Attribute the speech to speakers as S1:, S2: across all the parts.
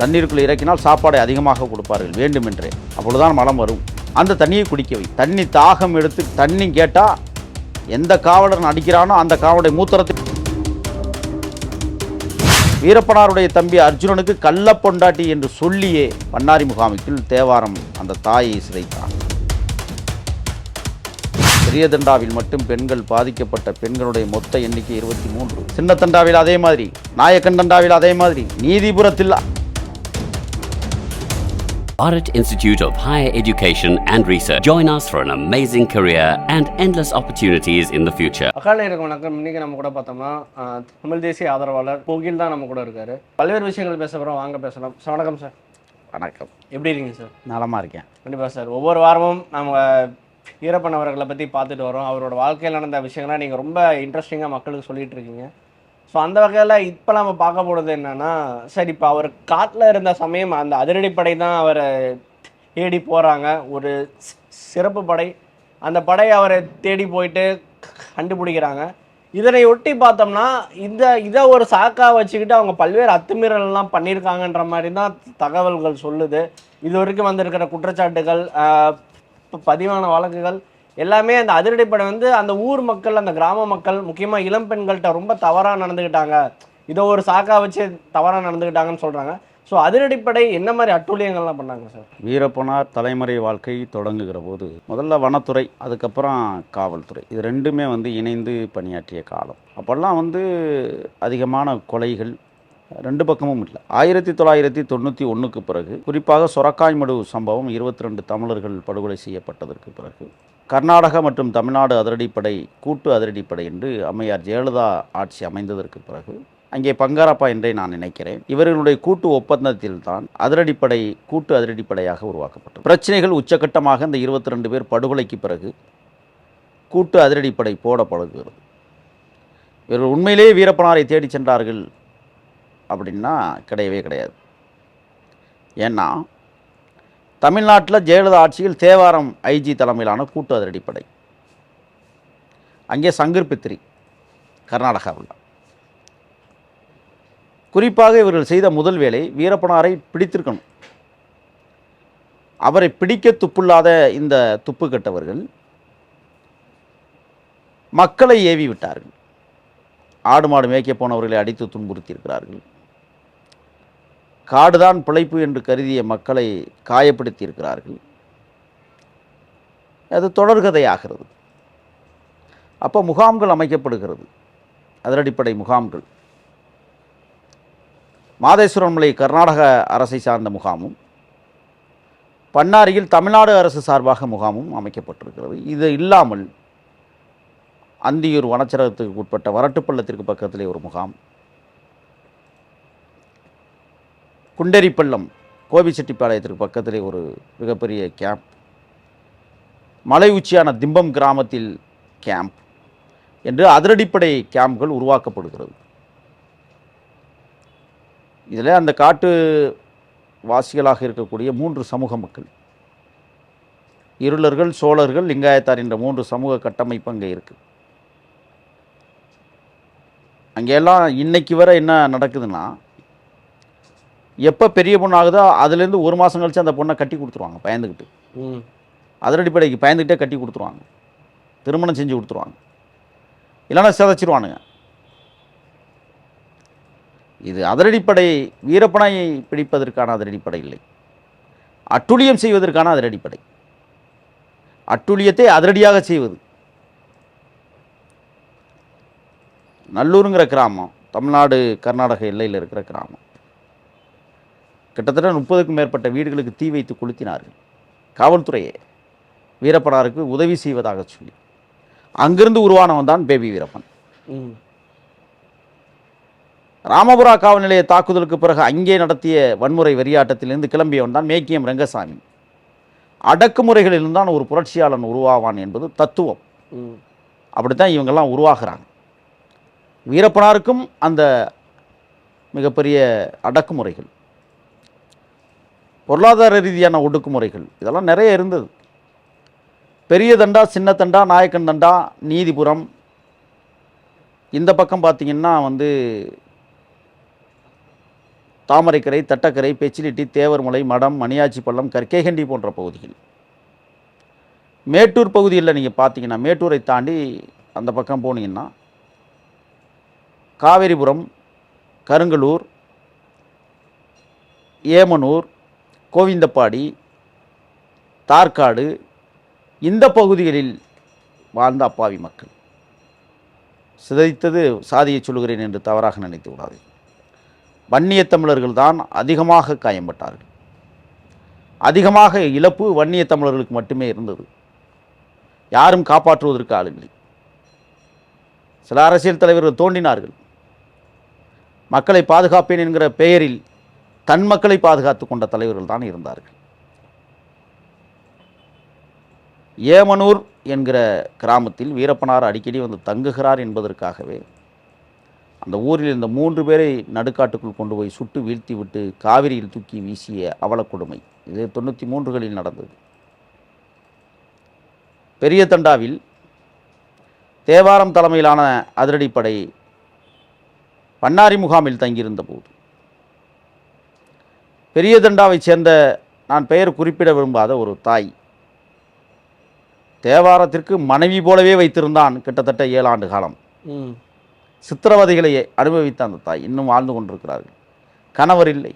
S1: தண்ணீருக்குள் இறக்கினால் சாப்பாடை அதிகமாக கொடுப்பார்கள் வேண்டுமென்றே. அப்பொழுதுதான் மலம் வரும். அந்த தண்ணியை குடிக்கவை. தண்ணி தாகம் எடுத்து தண்ணி கேட்டால் எந்த காவலன் அடிக்கிறானோ அந்த காவலை மூத்திரத்தை. வீரப்பனாருடைய தம்பி அர்ஜுனனுக்கு கள்ள பொண்டாட்டி என்று சொல்லியே பண்ணாரி முகாமுக்குள் தேவாரம் அந்த தாயை சிதைத்தான். பெரிய தண்டாவில் மட்டும் பெண்கள் பாதிக்கப்பட்ட பெண்களுடைய மொத்த எண்ணிக்கை 23. சின்ன தண்டாவில் அதே மாதிரி, நாயக்கன் தண்டாவில் அதே மாதிரி, நீதிபுரத்தில்.
S2: Bharat Institute of Higher Education and Research. Join us for an amazing career and endless opportunities in the future.
S3: அகாலைக்கு வணக்கம். இன்னைக்கு நம்ம கூட பார்த்தோம்னா தமிழ் தேசிய ஆதரவாளர் கோகில் தான் நம்ம கூட இருக்காரு. பல்வேறு விஷயங்கள் பேச போகிறோம், வாங்க பேசலாம். சார் வணக்கம் சார்.
S1: வணக்கம்.
S3: எப்படி இருக்கீங்க சார்?
S1: நலமாக இருக்கேன்.
S3: கண்டிப்பாக சார். ஒவ்வொரு வாரமும் நம்ம வீரப்பன் அவர்களை பற்றி பார்த்துட்டு வரோம். அவரோட வாழ்க்கையில் நடந்த விஷயங்கள்லாம் நீங்கள் ரொம்ப இன்ட்ரெஸ்டிங்காக மக்களுக்கு சொல்லிட்டு இருக்கீங்க. ஸோ அந்த வகையில் இப்போ நம்ம பார்க்க போகிறது என்னென்னா, சரி இப்போ அவர் காட்டில் இருந்த சமயம் அந்த அதிரடிப்படை தான் அவரை தேடி போகிறாங்க. ஒரு சிறப்பு படை, அந்த படை அவரை தேடி போயிட்டு கண்டுபிடிக்கிறாங்க. இதனை ஒட்டி பார்த்தோம்னா இதை ஒரு சாக்கா வச்சுக்கிட்டு அவங்க பல்வேறு அத்துமீறலாம் பண்ணியிருக்காங்கன்ற மாதிரி தான் தகவல்கள் சொல்லுது. இது வரைக்கும் வந்திருக்கிற குற்றச்சாட்டுகள், பதிவான வழக்குகள் எல்லாமே அந்த அதிரடிப்படை அந்த ஊர் மக்கள், அந்த கிராம மக்கள், முக்கியமாக இளம் பெண்கள்கிட்ட ரொம்ப தவறாக நடந்துக்கிட்டாங்க, இதை ஒரு சாக்கா வச்சு தவறாக நடந்துக்கிட்டாங்கன்னு சொல்கிறாங்க. ஸோ அதிரடிப்படை என்ன மாதிரி அட்டூழியங்கள்லாம் பண்ணாங்க சார்? வீரப்பனார்
S1: தலைமுறை வாழ்க்கை தொடங்குகிற போது முதல்ல வனத்துறை, அதுக்கப்புறம் காவல்துறை, இது ரெண்டுமே இணைந்து பணியாற்றிய காலம். அப்போல்லாம் அதிகமான கொலைகள் ரெண்டு பக்கமும் இல்லை. 1991க்கு பிறகு, குறிப்பாக சொரக்காய்மடு சம்பவம், 22 தமிழர்கள் படுகொலை செய்யப்பட்டதற்கு பிறகு, கர்நாடகா மற்றும் தமிழ்நாடு அதிரடிப்படை கூட்டு அதிரடிப்படை என்று அம்மையார் ஜெயலலிதா ஆட்சி அமைந்ததற்கு பிறகு, அங்கே பங்காரப்பா என்றே நான் நினைக்கிறேன், இவர்களுடைய கூட்டு ஒப்பந்தத்தில் தான் அதிரடிப்படை கூட்டு அதிரடிப்படையாக உருவாக்கப்பட்டது. பிரச்சனைகள் உச்சகட்டமாக இந்த 22 பேர் படுகொலைக்கு பிறகு கூட்டு அதிரடிப்படை போடப்படுகிறது. இவர்கள் உண்மையிலேயே வீரப்பனாரை தேடி சென்றார்கள் அப்படின்னா கிடையவே கிடையாது. ஏன்னா தமிழ்நாட்டில் ஜெயலலிதா ஆட்சியில் தேவாரம் ஐஜி தலைமையிலான கூட்டு அதிரடிப்படை, அங்கே சங்கர் பித்ரி கர்நாடகாவில். குறிப்பாக இவர்கள் செய்த முதல் வேலை வீரப்பனாரை பிடித்திருக்கணும். அவரை பிடிக்க துப்புள்ளாத இந்த துப்பு கட்டவர்கள் மக்களை ஏவி விட்டார்கள். ஆடு மாடு மேய்க்க போனவர்களை அடித்து துன்புறுத்தியிருக்கிறார்கள். காடுதான் பிழைப்பு என்று கருதிய மக்களை காயப்படுத்தி இருக்கிறார்கள். அது தொடர்கதையாகிறது. அப்போ முகாம்கள் அமைக்கப்படுகிறது, அதிரடிப்படை முகாம்கள். மாதேஸ்வரமலை கர்நாடக அரசை சார்ந்த முகாமும், பண்ணாரியில் தமிழ்நாடு அரசு சார்பாக முகாமும் அமைக்கப்பட்டிருக்கிறது. இது இல்லாமல் அந்தியூர் வனச்சரகத்துக்கு உட்பட்ட வரட்டுப்பள்ளத்திற்கு பக்கத்திலே ஒரு முகாம், குண்டேரிப்பள்ளம் கோபிச்செட்டிப்பாளையத்திற்கு பக்கத்திலே ஒரு மிகப்பெரிய கேம்ப், மலை உச்சியான திம்பம் கிராமத்தில் கேம்ப் என்று அதிரடிப்படை கேம்ப்கள் உருவாக்கப்படுகிறது. இதில் அந்த காட்டு வாசிகளாக இருக்கக்கூடிய 3 சமூக மக்கள், இருளர்கள், சோழர்கள், லிங்காயத்தார் என்ற 3 சமூக கட்டமைப்பு அங்கே இருக்குது. அங்கெல்லாம் இன்னைக்கு வரை என்ன நடக்குதுன்னா, எப்போ பெரிய பொண்ணு ஆகுதோ அதுலேருந்து 1 மாதம் கழித்து அந்த பொண்ணை கட்டி கொடுத்துருவாங்க பயந்துக்கிட்டு. அதிரடிப்படைக்கு பயந்துக்கிட்டே கட்டி கொடுத்துருவாங்க, திருமணம் செஞ்சு கொடுத்துருவாங்க, இல்லைன்னா சிதைச்சிருவானுங்க. இது அதிரடிப்படை வீரப்பனை பிடிப்பதற்கான அதிரடிப்படை இல்லை, அட்டுழியம் செய்வதற்கான அதிரடிப்படை. அட்டுழியத்தை அதிரடியாக செய்வது. நல்லூருங்கிற கிராமம் தமிழ்நாடு கர்நாடக எல்லையில் இருக்கிற கிராமம். கிட்டத்தட்ட 30க்கும் மேற்பட்ட வீடுகளுக்கு தீ வைத்து கொளுத்தினார்கள் காவல்துறையே, வீரப்பனாருக்கு உதவி செய்வதாக சொல்லி. அங்கிருந்து உருவானவன் தான் பேபி வீரப்பன். ராமபுரா காவல் நிலைய தாக்குதலுக்கு பிறகு அங்கே நடத்திய வன்முறை வெறியாட்டத்திலிருந்து கிளம்பியவன் தான் மேக்கியம் ரங்கசாமி. அடக்குமுறைகளில் தான் ஒரு புரட்சியாளன் உருவாவான் என்பது தத்துவம். அப்படித்தான் இவங்கெல்லாம் உருவாகிறாங்க. வீரப்பனாருக்கும் அந்த மிகப்பெரிய அடக்குமுறைகள், பொருளாதார ரீதியான ஒடுக்குமுறைகள், இதெல்லாம் நிறைய இருந்தது. பெரிய தண்டா, சின்ன தண்டா, நாயக்கன் தண்டா, நீதிபுரம், இந்த பக்கம் பார்த்திங்கன்னா தாமரைக்கரை, தட்டக்கரை, பெச்சிலிட்டி, தேவர்மலை, மடம், மணியாச்சி பள்ளம், கற்கேகண்டி போன்ற பகுதிகள். மேட்டூர் பகுதியில் நீங்கள் பார்த்தீங்கன்னா, மேட்டூரை தாண்டி அந்த பக்கம் போனீங்கன்னா காவேரிபுரம், கருங்கலூர், ஏமனூர், கோவிந்தப்பாடி, தார்காடு, இந்த பகுதிகளில் வாழ்ந்த அப்பாவி மக்கள். சிதைத்தது சாதியை சொல்கிறேன் என்று தவறாக நினைத்து விடாது. வன்னிய தமிழர்கள் தான் அதிகமாக காயம்பட்டார்கள். அதிகமாக இழப்பு வன்னிய தமிழர்களுக்கு மட்டுமே இருந்தது. யாரும் காப்பாற்றுவதற்கு ஆளுங்கள். சில அரசியல் தலைவர்கள் தோன்றினார்கள். மக்களை பாதுகாப்பேன் என்கிற பெயரில் தன் மக்களை பாதுகாத்து கொண்ட தலைவர்கள் தான் இருந்தார்கள். ஏமனூர் என்கிற கிராமத்தில் வீரப்பனார் அடிக்கடி வந்து தங்குகிறார் என்பதற்காகவே அந்த ஊரில் இந்த 3 பேரை நடுக்காட்டுக்குள் கொண்டு போய் சுட்டு வீழ்த்தி விட்டு காவிரியில் தூக்கி வீசிய அவலக்கொடுமை இது 93களில் நடந்தது. பெரிய தண்டாவில் தேவாரம் தலைமையிலான அதிரடிப்படை பண்ணாரி முகாமில் தங்கியிருந்த போது பெரிய தண்டாவைச் சேர்ந்த, நான் பெயர் குறிப்பிட விரும்பாத ஒரு தாய், தேவாரத்திற்கு மனைவி போலவே வைத்திருந்தான் கிட்டத்தட்ட 7 ஆண்டு காலம். சித்திரவதைகளை அனுபவித்த அந்த தாய் இன்னும் வாழ்ந்து கொண்டிருக்கிறார்கள். கணவர் இல்லை.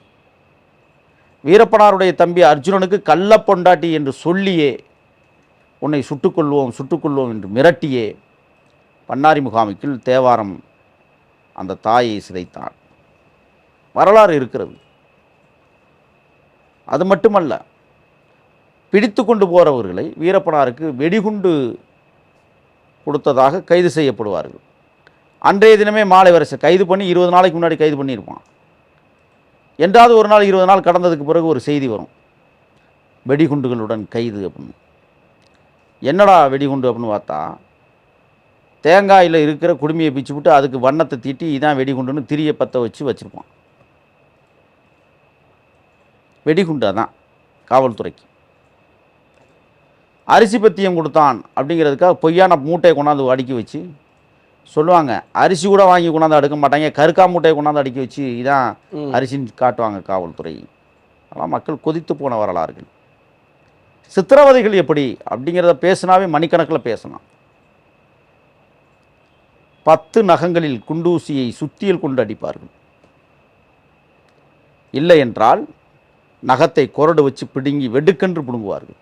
S1: வீரப்பனாருடைய தம்பி அர்ஜுனனுக்கு கள்ள பொண்டாட்டி என்று சொல்லியே உன்னை சுட்டுக்கொள்வோம் என்று மிரட்டியே பண்ணாரி முகாமிக்குள் தேவாரம் அந்த தாயை சிதைத்தான். வரலாறு இருக்கிறது. அது மட்டுமல்ல, பிடித்து கொண்டு போகிறவர்களை வீரப்பனாருக்கு வெடிகுண்டு கொடுத்ததாக கைது செய்யப்படுவார்கள். அன்றைய தினமே மாலை வரிசை கைது பண்ணி 20 நாளைக்கு முன்னாடி கைது பண்ணியிருப்பான். என்றாவது ஒரு நாள் 20 நாள் கடந்ததுக்கு பிறகு ஒரு செய்தி வரும், வெடிகுண்டுகளுடன் கைது அப்படின்னு. என்னடா வெடிகுண்டு அப்படின்னு பார்த்தா, தேங்காயில் இருக்கிற குடுமையை பிச்சு விட்டு அதுக்கு வண்ணத்தை தீட்டி இதான் வெடிகுண்டுன்னு திரியை பற்ற வச்சுருப்பான். வெடிகுண்டு அதான் காவல்துறைக்கு. அரிசி பத்தியம் கொடுத்தான் அப்படிங்கிறதுக்காக பொய்யான மூட்டையை கொண்டாந்து அடுக்கி வச்சு சொல்லுவாங்க. அரிசி கூட வாங்கி கொண்டாந்து அடுக்க மாட்டாங்க, கருக்கா மூட்டையை கொண்டாந்து அடுக்கி வச்சு இதான் அரிசின்னு காட்டுவாங்க காவல்துறை. அதெல்லாம் மக்கள் கொதித்து போன வரலாறுகள். சித்திரவதைகள் எப்படி அப்படிங்கிறத பேசினாவே மணிக்கணக்கில் பேசலாம். 10 நகங்களில் குண்டூசியை சுத்தியல் கொண்டு அடிப்பார்கள். இல்லை என்றால் நகத்தை கொரடு வச்சு பிடுங்கி வெடுக்கென்று பிடுங்குவார்கள்.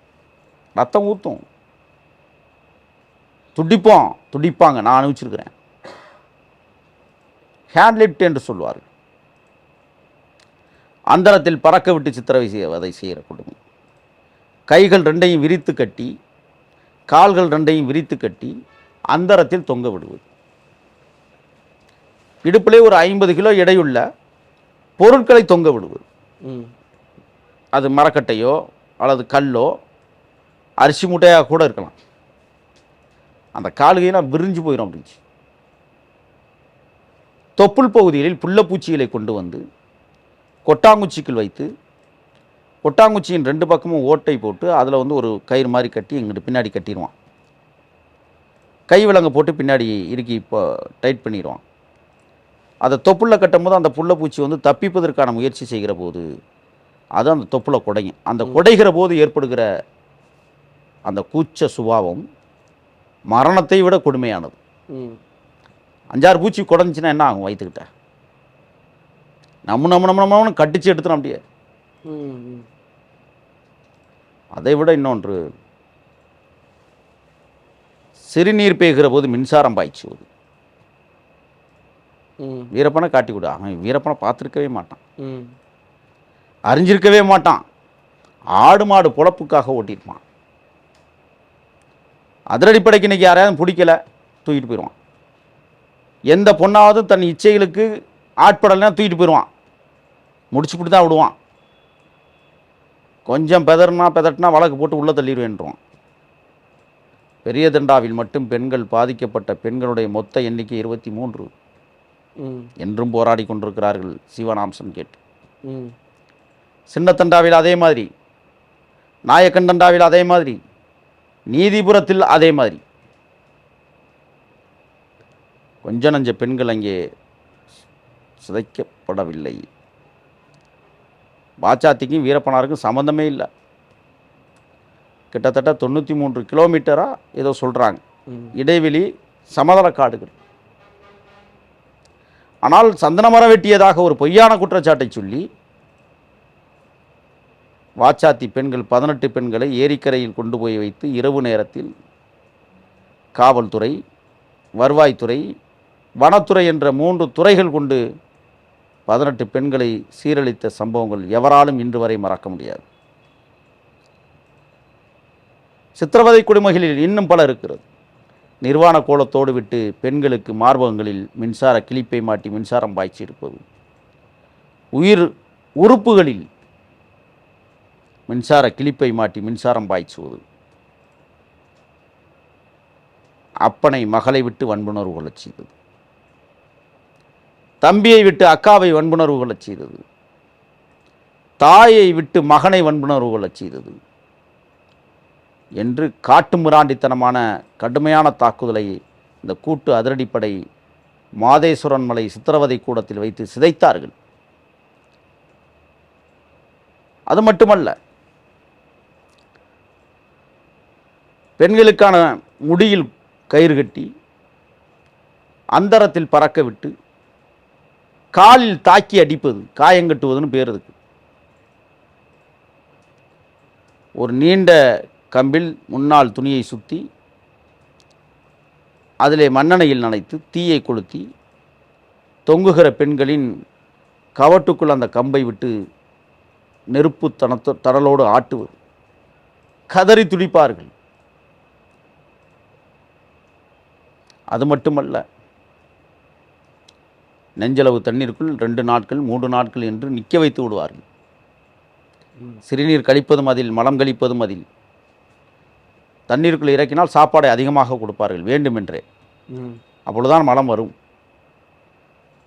S1: ரத்தம் ஊற்றும். துடிப்பாங்க. நான் அனுப்பிச்சிருக்கிறேன். ஹேண்ட்லிப்ட் என்று சொல்வார்கள். அந்தரத்தில் பறக்க விட்டு சித்திரவதை செய்கிற கொடுமை. கைகள் 2ஐயும் விரித்து கட்டி, கால்கள் 2ஐயும் விரித்து கட்டி அந்தரத்தில் தொங்க விடுவது. இடுப்பிலே ஒரு 50 கிலோ எடையுள்ள பொருட்களை தொங்க விடுவது. அது மரக்கட்டையோ அல்லது கல்லோ அரிசி மூட்டையாக கூட இருக்கலாம். அந்த கால்கையெல்லாம் விரிஞ்சு போயிடும் அப்படிச்சு. தொப்புள் பகுதிகளில் புள்ளப்பூச்சிகளை கொண்டு வந்து கொட்டாங்குச்சிக்குள் வைத்து, கொட்டாங்குச்சியின் 2 பக்கமும் ஓட்டை போட்டு அதில் வந்து ஒரு கயிறு மாதிரி கட்டி எங்கிட்ட பின்னாடி கட்டிடுவான். கை விலங்கை போட்டு பின்னாடி இறுக்கி இப்போ டைட் பண்ணிடுவான். அதை தொப்புளில் கட்டும் போது அந்த புள்ளப்பூச்சி வந்து தப்பிப்பதற்கான முயற்சி செய்கிற போது அது அந்த தொப்புளை குடையும். அந்த குடைகிற போது ஏற்படுகிற அந்த கூச்ச சுபாவம் மரணத்தை விட கொடுமையானது. 5-6 பூச்சி குடஞ்சின்னா என்ன ஆகும்? வயிற்றுக்கிட்ட நம்ம கட்டிச்சு எடுத்துடும் அப்படியே. அதை விட இன்னொன்று, சிறுநீர் பேய்கிற போது மின்சாரம் பாய்ச்சுவது. வீரப்பனை காட்டி கொடு. அவன் வீரப்பனை பார்த்துருக்கவே மாட்டான், அறிஞ்சிருக்கவே மாட்டான். ஆடு மாடு பொழப்புக்காக ஓட்டியிருப்பான். அதிரடிப்படைக்கு இன்றைக்கி யாரையாவது பிடிக்கல தூக்கிட்டு போயிடுவான். எந்த பொண்ணாவது தன் இச்சைகளுக்கு ஆட்படலைன்னா தூக்கிட்டு போயிடுவான். முடிச்சுப்பிட்டு தான் விடுவான். கொஞ்சம் பெதட்டினா வழக்கு போட்டு உள்ளே தள்ளிடுவேன்றான். பெரிய தண்டாவில் மட்டும் பெண்கள் பாதிக்கப்பட்ட பெண்களுடைய மொத்த எண்ணிக்கை 23 என்றும் போராடி கொண்டிருக்கிறார்கள் சிவனாம்சம் கேட்டு. சின்ன தண்டாவில் அதே மாதிரி, நாயக்கன் தண்டாவில் அதே மாதிரி, நீதிபுரத்தில் அதே மாதிரி. கொஞ்ச நஞ்ச பெண்கள் அங்கே சிதைக்கப்படவில்லை. வாச்சாத்திக்கும் வீரப்பனாருக்கும் சம்மந்தமே இல்லை. கிட்டத்தட்ட 93 கிலோமீட்டராக ஏதோ சொல்கிறாங்க. இடைவெளி சமதள காடுகள். ஆனால் சந்தனமரம் வெட்டியதாக ஒரு பொய்யான குற்றச்சாட்டை சொல்லி வாச்சாத்தி பெண்கள் 18 பெண்களை ஏரிக்கரையில் கொண்டு போய் வைத்து இரவு நேரத்தில் காவல்துறை, வருவாய்த்துறை, வனத்துறை என்ற 3 துறைகள் கொண்டு 18 பெண்களை சீரழித்த சம்பவங்கள் எவராலும் இன்று வரை மறக்க முடியாது. சித்திரவதை கொடுமைகளில் இன்னும் பல இருக்கிறது. நிர்வாண கோலத்தோடு விட்டு பெண்களுக்கு மார்பகங்களில் மின்சார கிளிப்பை மாட்டி மின்சாரம் பாய்ச்சி இருப்பது, உயிர் உறுப்புகளில் மின்சார கிளிப்பை மாட்டி மின்சாரம் பாய்ச்சுவது, அப்பனை மகளை விட்டு வன்புணர்வு கொள்ளச் செய்தது, தம்பியை விட்டு அக்காவை வன்புணர்வு கொள்ளச் செய்தது, தாயை விட்டு மகனை வன்புணர்வு கொள்ளச் செய்தது என்று காட்டுமிராண்டித்தனமான கடுமையான தாக்குதலை இந்த கூட்டு அதிரடிப்படை மாதேஸ்வரன் மலை சித்திரவதை கூடத்தில் வைத்து சிதைத்தார்கள். அது மட்டுமல்ல, பெண்களுக்கான முடியில் கயிறு கட்டி அந்தரத்தில் பறக்க விட்டு காலில் தாக்கி அடிப்பது, காயங்கட்டுவதுன்னு பேர் இருக்கு. ஒரு நீண்ட கம்பில் முன்னால் துணியை சுற்றி அதிலே மண்ணெண்ணெயில் நனைத்து தீயை கொளுத்தி தொங்குகிற பெண்களின் கவட்டுக்குள் அந்த கம்பை விட்டு நெருப்பு தடலோடு ஆட்டுவது, கதறி துடிப்பார்கள். அது மட்டுமல்ல, நெஞ்சளவு தண்ணீருக்குள் 2 நாட்கள் 3 நாட்கள் என்று நிற்க வைத்து விடுவார்கள். சிறுநீர் கழிப்பதும் அதில், மலம் கழிப்பதும் அதில். தண்ணீருக்குள் இறக்கினால் சாப்பாடை அதிகமாக கொடுப்பார்கள் வேண்டுமென்றே. அப்பொழுதுதான் மலம் வரும்.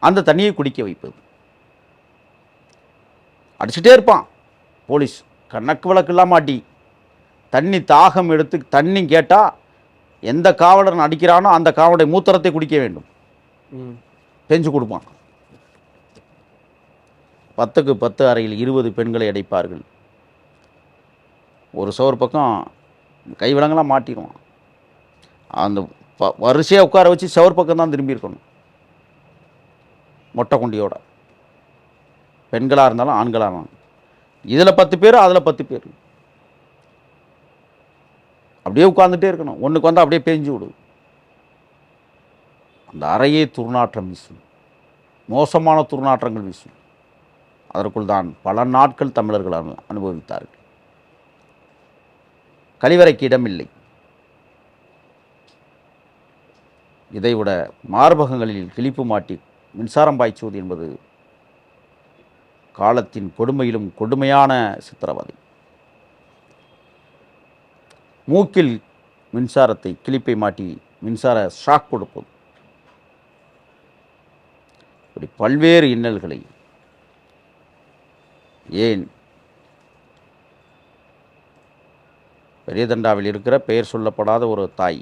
S1: அந்த தண்ணியை குடிக்க வைப்பது. அடிச்சுட்டே இருப்பான் போலீஸ், கணக்கு வழக்கெல்லாம் மாட்டி. தண்ணி தாகம் எடுத்து தண்ணி கேட்டால் எந்த காவலன் அடிக்கிறானோ அந்த காவலுடைய மூத்திரத்தை குடிக்க வேண்டும். செஞ்சு கொடுப்பான். 10க்கு 10 அறையில் 20 பெண்களை அடைப்பார்கள். ஒரு சோறு பக்கம் கை விலங்கெல்லாம் மாட்டிடுவான். அந்த வரிசையாக உட்கார வச்சு சவர் பக்கம் தான் திரும்பி இருக்கணும், மொட்டை குண்டியோட. பெண்களாக இருந்தாலும் ஆண்களாக இருந்தாலும் இதில் 10 பேர் அதில் 10 பேர் அப்படியே உட்கார்ந்துட்டே இருக்கணும். ஒன்றுக்கு வந்தால் அப்படியே பேஞ்சு விடும். அந்த அறையே துர்நாற்றம் வீசும், மோசமான துர்நாற்றங்கள் வீசும். அதற்குள் தான் பல நாட்கள் தமிழர்கள் அனுபவித்தார்கள். கழிவறைக்கு இடமில்லை. இதைவிட மார்பகங்களில் கிளிப்பு மாட்டி மின்சாரம் பாய்ச்சுவது என்பது காலத்தின் கொடுமையிலும் கொடுமையான சித்திரவதை. மூக்கில் மின்சாரத்தை கிளிப்பை மாட்டி மின்சார ஷாக் கொடுப்பது, இப்படி பல்வேறு இன்னல்களை. ஏன் பெரியதண்டாவில் இருக்கிற பெயர் சொல்லப்படாத ஒரு தாய்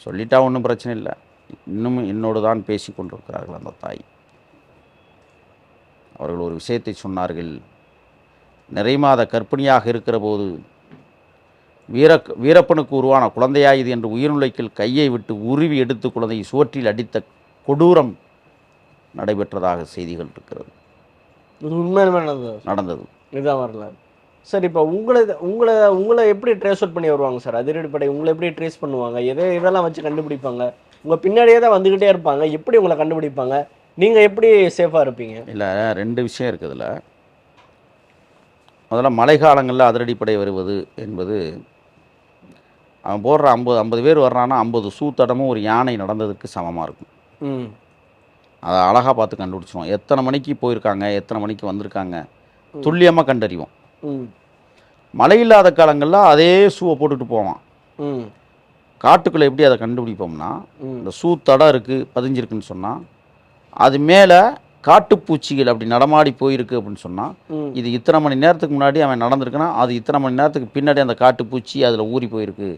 S1: சொல்லிட்டா ஒன்றும் பிரச்சனை இல்லை, இன்னும் என்னோடு தான் பேசி கொண்டிருக்கிறார்கள் அந்த தாய். அவர்கள் ஒரு விஷயத்தை சொன்னார்கள். நிறைமாத கர்ப்பிணியாக இருக்கிற போது வீரப்பனுக்கு உருவான குழந்தையாயுது என்று உயிர்நுழைக்கில் கையை விட்டு உருவி எடுத்து குழந்தையை சுவற்றில் அடித்த கொடூரம் நடைபெற்றதாக செய்திகள் இருக்கிறது.
S3: இது உண்மையிலுமே நடந்தது. இதுதான் வரலாறு. சார், இப்போ உங்களை எப்படி ட்ரேஸ் அவுட் பண்ணி வருவாங்க சார்? அதிரடிப்படை உங்களை எப்படி ட்ரேஸ் பண்ணுவாங்க? இதெல்லாம் வச்சு கண்டுபிடிப்பாங்க? உங்கள் பின்னாடியே தான் வந்துக்கிட்டே இருப்பாங்க. எப்படி உங்களை கண்டுபிடிப்பாங்க? நீங்கள் எப்படி சேஃபாக இருப்பீங்க? இல்லை,
S1: 2 விஷயம் இருக்குதுல. முதல்ல மழை காலங்களில் அதிரடிப்படை வருவது என்பது, அவன் போடுற 50 பேர் வர்றான்னா 50 சூத்தடமும் ஒரு யானை நடந்ததுக்கு சமமாக இருக்கும். அதை அழகாக பார்த்து கண்டுபிடிச்சிடுவோம். எத்தனை மணிக்கு போயிருக்காங்க, எத்தனை மணிக்கு வந்திருக்காங்க, துல்லியமாக கண்டறிவோம். மழை இல்லாத காலங்களில் அதே ஷூவை போட்டுட்டு போவான். காட்டுக்குள்ளே எப்படி அதை கண்டுபிடிப்போம்னா, இந்த ஷூ தடம் இருக்குது பதிஞ்சிருக்குன்னு சொன்னால், அது மேலே காட்டுப்பூச்சிகள் அப்படி நடமாடி போயிருக்கு அப்படின்னு சொன்னால், இது இத்தனை மணி நேரத்துக்கு முன்னாடி அவன் நடந்திருக்குன்னா அது இத்தனை மணி நேரத்துக்கு பின்னாடி அந்த காட்டுப்பூச்சி அதில் ஊறி போயிருக்கு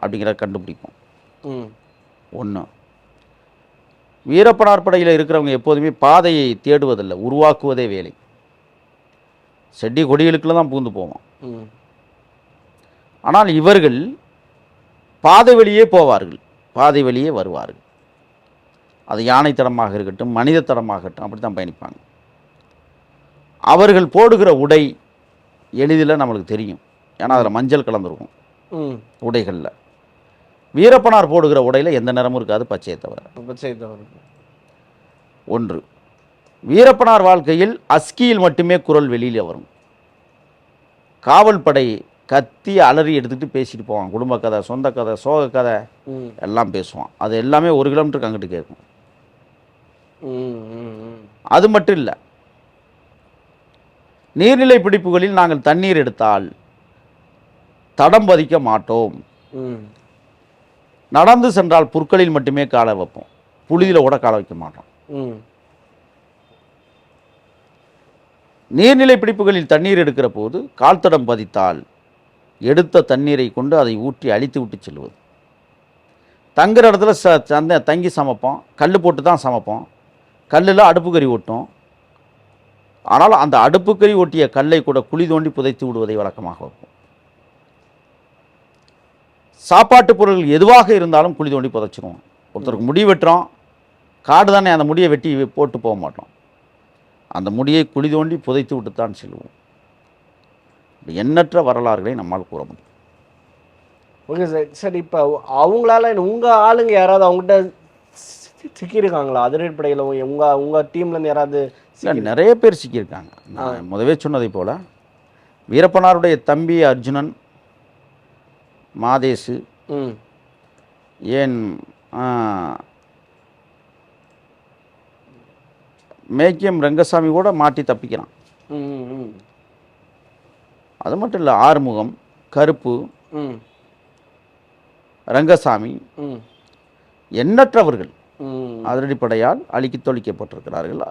S1: அப்படிங்கிறத கண்டுபிடிப்போம். ஒன்று. வீரப்பனார் படையில் இருக்கிறவங்க எப்போதுமே பாதையை தேடுவதில்லை, உருவாக்குவதே வேலை. செடி கொடிகளுக்குள்ள தான் பூந்து போவான்.
S3: ம்.
S1: ஆனால் இவர்கள் பாதை வழியே போவார்கள், பாதை வழியே வருவார்கள். அது யானை தடமாக இருக்கட்டும், மனித தடமாகட்டும், அப்படி தான் பயணிப்பாங்க. அவர்கள் போடுகிற உடை எளிதில் நம்மளுக்கு தெரியும். ஏன்னா அதில் மஞ்சள் கலந்துருக்கும்
S3: ம்.
S1: உடைகளில். வீரப்பனார் போடுகிற உடையில் எந்த நிறமும் இருக்காது, பச்சையை தவிர.
S3: பச்சை தவறு.
S1: ஒன்று, வீரப்பனார் வாழ்க்கையில் அஸ்கியில் மட்டுமே குரல் வெளியில் வரும். காவல் படை கத்தி அலறி எடுத்துகிட்டு பேசிட்டு போவான். குடும்ப கதை, சொந்த கதை, சோக கதை
S3: ம்.
S1: எல்லாம் பேசுவான். அது எல்லாமே 1 கிலோமீட்டருக்கு அங்கிட்டு கேட்கும்.
S3: ம். ம். ம்.
S1: அது மட்டும் இல்லை, நீர்நிலை பிடிப்புகளில் நாங்கள் தண்ணீர் எடுத்தால் தடம் பதிக்க மாட்டோம்.
S3: ம்.
S1: நடந்து சென்றால் புற்களில் மட்டுமே காலை வைப்போம், புழுதியில் கூட காலை வைக்க மாட்டோம்.
S3: ம்.
S1: நீர்நிலை பிடிப்புகளில் தண்ணீர் எடுக்கிற போது கால் தடம் பதித்தால் எடுத்த தண்ணீரை கொண்டு அதை ஊற்றி அழித்து விட்டு செல்வது. தங்குற இடத்துல தங்கி சமைப்போம், கல் போட்டு தான் சமைப்போம். கல்லில் அடுப்புக்கறி ஒட்டும். ஆனால் அந்த அடுப்புக்கறி ஒட்டிய கல்லை கூட குழி தோண்டி புதைத்து விடுவதை வழக்கமாக வைப்போம். சாப்பாட்டு பொருள்கள் எதுவாக இருந்தாலும் குழி தோண்டி புதைச்சிருவோம். ஒருத்தருக்கு முடி வெட்டுறோம், காடு தானே, அந்த முடியை வெட்டி போட்டு போக மாட்டோம். அந்த முடியை குழி தோண்டி புதைத்து விட்டு தான் செல்வோம். எண்ணற்ற வரலாறுகளை நம்மால் கூற முடியும்.
S3: Okay sir. சரி, இப்போ அவங்களால உங்கள் ஆளுங்க யாராவது அவங்ககிட்ட சிக்கியிருக்காங்களா? அதிரடிப்படையில் உங்கள் டீம்லேருந்து யாராவது?
S1: இல்லை, நிறைய பேர் சிக்கியிருக்காங்க. நான் முதவே சொன்னதை போல் வீரப்பனாருடைய தம்பி அர்ஜுனன், மாதேசு,
S3: ம்.
S1: ஏன் மேக்கியம் ரங்கசாமி கூட மாட்டி தப்பிக்கிறான்.
S3: ம். ம்.
S1: அது மட்டும் இல்லை, ஆறுமுகம், கருப்பு,
S3: ம்.
S1: ரங்கசாமி,
S3: ம்.
S1: எண்ணற்றவர்கள்
S3: ம்.
S1: அதிரடிப்படையால் அழித்தொழிக்கப்பட்டிருக்கிறார்கள்.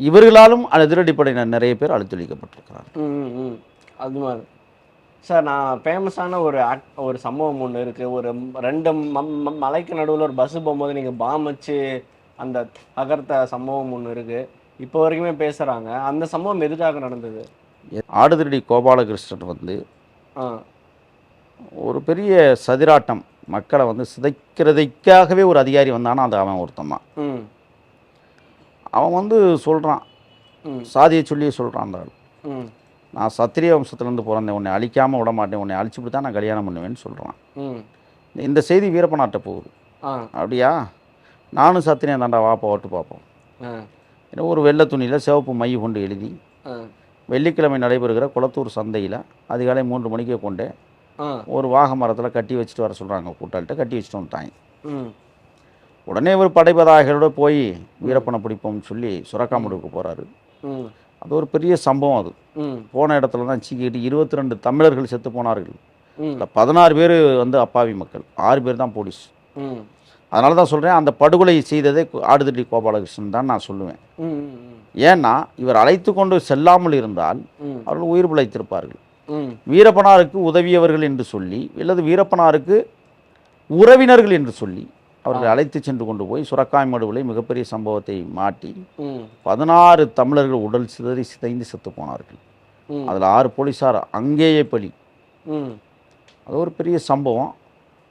S1: இவர்களாலும் அதிரடிப்படையினர் நிறைய பேர் அழித்தொழிக்கப்பட்டிருக்கிறார்கள்.
S3: ம். ம். அது மாதிரி சார், நான் ஃபேமஸான ஒரு சம்பவம் ஒன்று இருக்குது. ஒரு 2 மலைக்கு நடுவில் ஒரு பஸ்ஸு போகும்போது நீங்கள் பாம் வச்சு அந்த தகர்த்த சம்பவம் ஒன்று இருக்குது. இப்போ வரைக்குமே பேசுகிறாங்க. அந்த சம்பவம் எதுக்காக நடந்தது?
S1: ஆடுதிரடி கோபாலகிருஷ்ணன் வந்து
S3: ஆ.
S1: ஒரு பெரிய சதிராட்டம், மக்களை வந்து சிதைக்கிறதுக்காகவே ஒரு அதிகாரி வந்தானா, அது அவன் ஒருத்தன் தான்.
S3: ம்.
S1: அவன் வந்து சொல்கிறான்,
S3: ம்.
S1: சாதியை சொல்லியே சொல்கிறான் அந்த ஆள்.
S3: ம்.
S1: நான் சத்திரிய வம்சத்துலேருந்து பிறந்தேன், உன்னை அழிக்காமல் விட மாட்டேன், உன்னை அழிச்சுட்டு தான் நான் கல்யாணம் பண்ணுவேன்னு சொல்கிறான்.
S3: ம்.
S1: இந்த செய்தி வீரப்பனாட்ட போகுது.
S3: ஆ.
S1: அப்படியா, நானும் சத்திரியம் தாண்டா, வாப்பா ஓட்டு பார்ப்போம்.
S3: ஆ.
S1: ஏன்னா ஒரு வெள்ளை துணியில் சிவப்பு மை கொண்டு எழுதி
S3: ஆ.
S1: வெள்ளிக்கிழமை நடைபெறுகிற குளத்தூர் சந்தையில் அதிகாலை 3 மணிக்கே கொண்டு
S3: ஆ.
S1: ஒரு வாகை மரத்தில் கட்டி வச்சுட்டு வர சொல்கிறாங்க. கூட்டாளிட்ட கட்டி வச்சுட்டு வந்துட்டாங்க.
S3: ம்.
S1: உடனே ஒரு படைபதாகளோட போய் வீரப்பனை பிடிப்போம்னு சொல்லி சுரக்காமடுக்கு போகிறாரு.
S3: ம்.
S1: அது ஒரு பெரிய சம்பவம். அது
S3: ம்.
S1: போன இடத்துல தான் சீக்கிட்டு 22 தமிழர்கள் செத்து போனார்கள்.
S3: ம்.
S1: இல்லை, 16 பேர் வந்து அப்பாவி மக்கள், 6 பேர் தான் போலீஸ்.
S3: ம்.
S1: அதனால தான் சொல்கிறேன், அந்த படுகொலை செய்ததே ஆடுதிரடி கோபாலகிருஷ்ணன் தான் நான் சொல்லுவேன்.
S3: ம். ம்.
S1: ஏன்னா இவர் அழைத்து கொண்டு செல்லாமல் இருந்தால்
S3: ம்.
S1: அவர்கள் உயிர் பிழைத்திருப்பார்கள்.
S3: ம்.
S1: வீரப்பனாருக்கு உதவியவர்கள் என்று சொல்லி, அல்லது வீரப்பனாருக்கு உறவினர்கள் என்று சொல்லி அவர்கள் அழைத்து சென்று கொண்டு போய் சுரக்காய்மடுவிலை மிகப்பெரிய சம்பவத்தை மாட்டி
S3: ம்.
S1: 16 தமிழர்கள் உடல் சிதைந்து செத்து போனார்கள்.
S3: ம்.
S1: அதில் 6 போலீஸார் அங்கேயே பலி.
S3: ம்.
S1: அது ஒரு பெரிய சம்பவம்.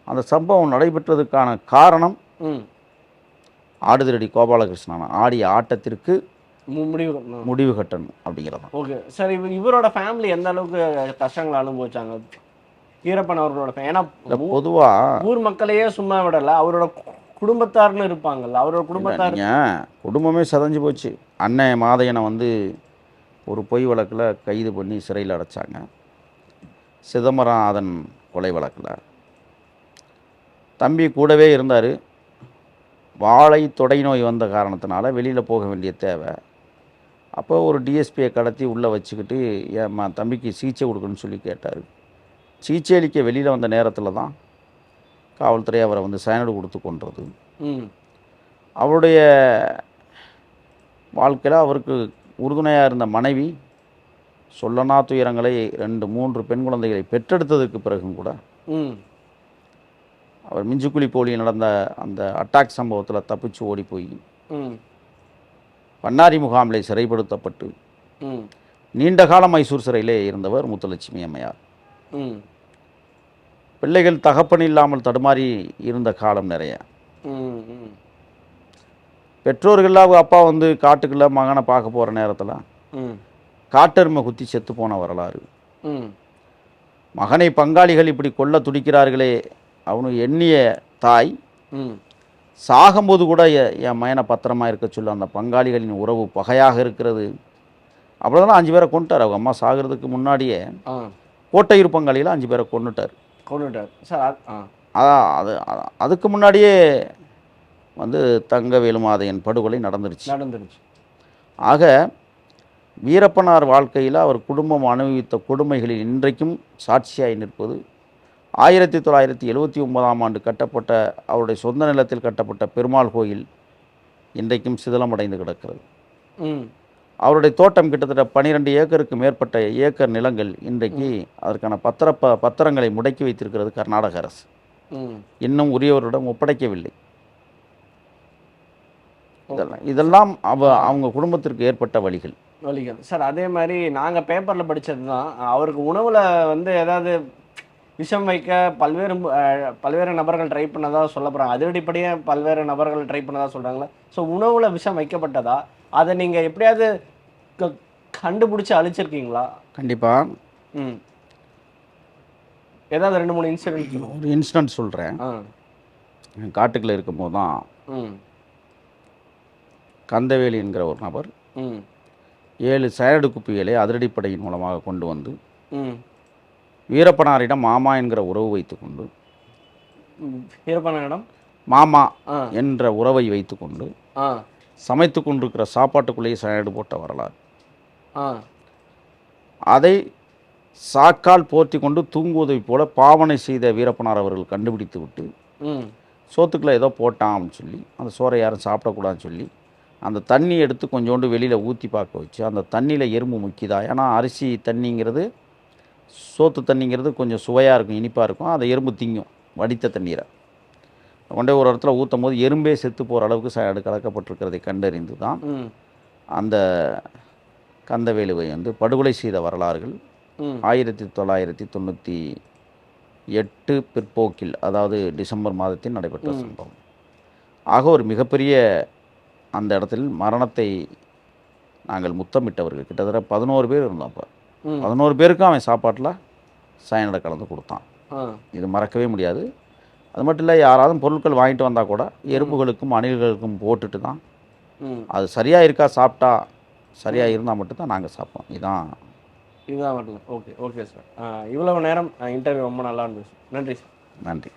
S1: அந்த சம்பவம் நடைபெற்றதுக்கான காரணம்
S3: ம்.
S1: ஆடுதிரடி கோபாலகிருஷ்ணன் ஆடிய ஆட்டத்திற்கு
S3: முடிவு.
S1: முடிவு கட்டணும் அப்படிங்கிறது தான்.
S3: Okay sir. இவரோட ஃபேமிலி எந்த அளவுக்கு கஷ்டங்களை அனுபவிச்சாங்க? வீரப்பன் அவர்களோட ஏன்னா
S1: பொதுவாக
S3: ஊர் மக்களையே சும்மா விடலை, அவரோட குடும்பத்தார்னு இருப்பாங்கல்ல, அவரோட குடும்பத்தார்.
S1: குடும்பமே சதஞ்சு போச்சு. அண்ணன் மாதையனை வந்து ஒரு பொய் வழக்கில் கைது பண்ணி சிறையில் அடைச்சாங்க. சிதம்பரம் அதன் கொலை வழக்கில் தம்பி கூடவே இருந்தார். வாழை தொடை நோய் வந்த காரணத்தினால வெளியில் போக வேண்டிய தேவை. அப்போ ஒரு டிஎஸ்பியை கடத்தி உள்ளே வச்சுக்கிட்டு ஏம்மா தம்பிக்கு சிகிச்சை கொடுக்கணும்னு சொல்லி கேட்டார். சிகிச்சை அளிக்க வெளியில் வந்த நேரத்தில் தான் காவல்துறை அவரை வந்து சயனடு கொடுத்து கொன்றது.
S3: ம்.
S1: அவருடைய வாழ்க்கையில் அவருக்கு உறுதுணையாக இருந்த மனைவி சொல்லனா துயரங்களை 2-3 பெண் குழந்தைகளை பெற்றெடுத்ததுக்கு பிறகும் கூட
S3: ம்.
S1: அவர் மிஞ்சுக்குழி போலி நடந்த அந்த அட்டாக் சம்பவத்தில் தப்பிச்சு ஓடி போய்
S3: ம்.
S1: பண்ணாரி முகாமில் சிறைப்படுத்தப்பட்டு
S3: ம்.
S1: நீண்ட காலம் மைசூர் சிறையிலே இருந்தவர் முத்துலட்சுமி அம்மையார்.
S3: ம்
S1: பிள்ளைகள் தகப்பன் இல்லாமல் தடுமாறி இருந்த காலம் நிறைய.
S3: ம் ம்
S1: பெற்றோர்கள்லாம் அப்பா வந்து காட்டுக்குள்ளே மகனை பார்க்க போகிற நேரத்தில்
S3: ம்
S1: காட்டெருமை குத்தி செத்து போன வரலாறு.
S3: ம்
S1: மகனை பங்காளிகள் இப்படி கொல்ல துடிக்கிறார்களே அவனு எண்ணிய தாய்
S3: ம்
S1: சாகும்போது கூட என் மகனை பத்திரமா இருக்க சொல்ல அந்த பங்காளிகளின் உறவு பகையாக இருக்கிறது. அப்படிதான் 5 பேரை கொண்டுட்டார். அவங்க அம்மா சாகிறதுக்கு முன்னாடியே
S3: ஆ
S1: கோட்டையூர் பங்காளியில் 5 பேரை கொண்டுட்டார்.
S3: கொண்டுட்டார் சார்.
S1: அதான் அதுக்கு முன்னாடியே வந்து தங்கவேலு மாதையன் படுகொலை நடந்துருச்சு.
S3: நடந்துருச்சு.
S1: ஆக வீரப்பனார் வாழ்க்கையில் அவர் குடும்பம் அனுபவித்த கொடுமைகளில் இன்றைக்கும் சாட்சியாய் நிற்பது 1979ஆம் ஆண்டு கட்டப்பட்ட அவருடைய சொந்த நிலத்தில் கட்டப்பட்ட பெருமாள் கோயில் இன்றைக்கும் சிதிலமடைந்து கிடக்கிறது.
S3: ம்
S1: அவருடைய தோட்டம் கிட்டத்தட்ட 12 ஏக்கருக்கு மேற்பட்ட ஏக்கர் நிலங்கள் இன்றைக்கு அதற்கான பத்திரங்களை முடக்கி வைத்திருக்கிறது கர்நாடக அரசு.
S3: ம்
S1: இன்னும் உரியவரிடம் ஒப்படைக்கவில்லை. இதெல்லாம் அவங்க குடும்பத்திற்கு ஏற்பட்ட வழிகள்.
S3: சார். அதே மாதிரி நாங்கள் பேப்பரில் படித்தது தான், அவருக்கு உணவில் வந்து ஏதாவது விஷம் வைக்க பல்வேறு நபர்கள் ட்ரை பண்ணதா சொல்ல போகிறாங்க. அதிரடிப்படியாக பல்வேறு நபர்கள் ட்ரை பண்ணதா சொல்கிறாங்களா? ஸோ உணவில் விஷம் வைக்கப்பட்டதா? அதை நீங்கள் எப்படியாவது கண்டுபிடிச்சி அழிச்சிருக்கீங்களா?
S1: கண்டிப்பாக.
S3: ம் ஏதாவது 2-3 இன்சிடென்ட்?
S1: ஒரு இன்சிடென்ட் சொல்கிறேன். காட்டுக்குள்ளே இருக்கும்போது தான்
S3: ம்
S1: கந்தவேலி என்கிற ஒரு நபர்
S3: ம்
S1: 7 சயடு குப்பிகளை அதிரடிப்படையின் மூலமாக கொண்டு வந்து
S3: ம்
S1: வீரப்பனாரிடம் மாமா என்கிற உறவு வைத்துக்கொண்டு
S3: வீரப்பனாரிடம்
S1: மாமா
S3: ஆ
S1: என்ற உறவை வைத்துக்கொண்டு
S3: ஆ
S1: சமைத்து கொண்டிருக்கிற சாப்பாட்டுக்குள்ளேயே சயடு போட்ட வரலாறு.
S3: ஆ
S1: அதை சாக்கால் போர்த்தி கொண்டு தூங்குவதைப் போல பாவனை செய்த வீரப்பனார் அவர்கள் கண்டுபிடித்து விட்டு
S3: ம்
S1: சோத்துக்குள்ளே ஏதோ போட்டான்னு சொல்லி அந்த சோறை யாரும் சாப்பிடக்கூடாதுன்னு சொல்லி அந்த தண்ணி எடுத்து கொஞ்சோண்டு வெளியில் ஊற்றி பார்க்க வச்சு அந்த தண்ணியில் எறும்பு முக்கியதா. ஏன்னா அரிசி தண்ணிங்கிறது சோத்து தண்ணிங்கிறது கொஞ்சம் சுவையாக இருக்கும், இனிப்பாக இருக்கும். அதை எறும்பு திங்கும் வடித்த தண்ணீரை கொண்டே ஒரு இடத்துல ஊற்றும் போது எறும்பே செத்து போகிற அளவுக்கு சயடு கலக்கப்பட்டிருக்கிறதை கண்டறிந்து தான்
S3: ம்
S1: அந்த கந்தவேலுவை வந்து படுகொலை செய்த வரலாறுகள்
S3: ம்
S1: 1998 பிற்போக்கில், அதாவது டிசம்பர் மாதத்தில் நடைபெற்ற சம்பவம். ஆக ஒரு மிகப்பெரிய அந்த இடத்தில் மரணத்தை நாங்கள் முத்தமிட்டவர்கள் கிட்டத்தட்ட 11 பேர் இருந்தோம். அப்போ 11 பேருக்கும் அவன் சாப்பாட்டில் சயனடை கலந்து கொடுத்தான். இது மறக்கவே முடியாது. அது மட்டும் இல்லை, யாராவது பொருட்கள் வாங்கிட்டு வந்தால் கூட எறும்புகளுக்கும் அணில்களுக்கும் போட்டுட்டு தான் அது சரியாக இருக்கா சாப்பிட்டா சரியாக இருந்தால் மட்டும்தான் நாங்கள் சாப்பிட்டோம். இதுதான்
S3: வரல. Okay sir. இவ்வளவு நேரம் இன்டர்வியூ ரொம்ப நல்லா இருந்துச்சு. நன்றி சார்.
S1: நன்றி.